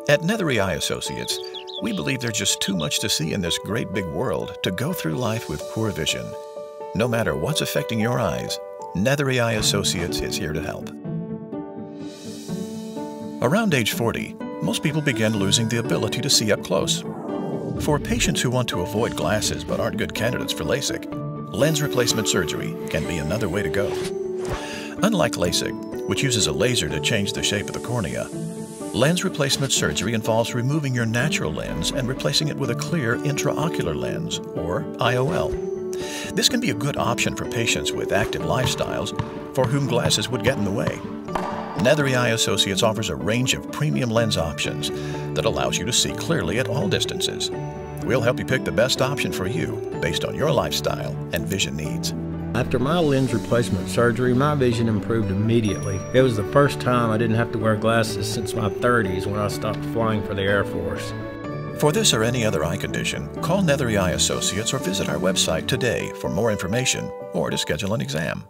At Nethery Eye Associates, we believe there's just too much to see in this great big world to go through life with poor vision. No matter what's affecting your eyes, Nethery Eye Associates is here to help. Around age 40, most people begin losing the ability to see up close. For patients who want to avoid glasses but aren't good candidates for LASIK, lens replacement surgery can be another way to go. Unlike LASIK, which uses a laser to change the shape of the cornea, lens replacement surgery involves removing your natural lens and replacing it with a clear intraocular lens, or IOL. This can be a good option for patients with active lifestyles for whom glasses would get in the way. Nethery Eye Associates offers a range of premium lens options that allows you to see clearly at all distances. We'll help you pick the best option for you based on your lifestyle and vision needs. After my lens replacement surgery, my vision improved immediately. It was the first time I didn't have to wear glasses since my 30s when I stopped flying for the Air Force. For this or any other eye condition, call Nethery Eye Associates or visit our website today for more information or to schedule an exam.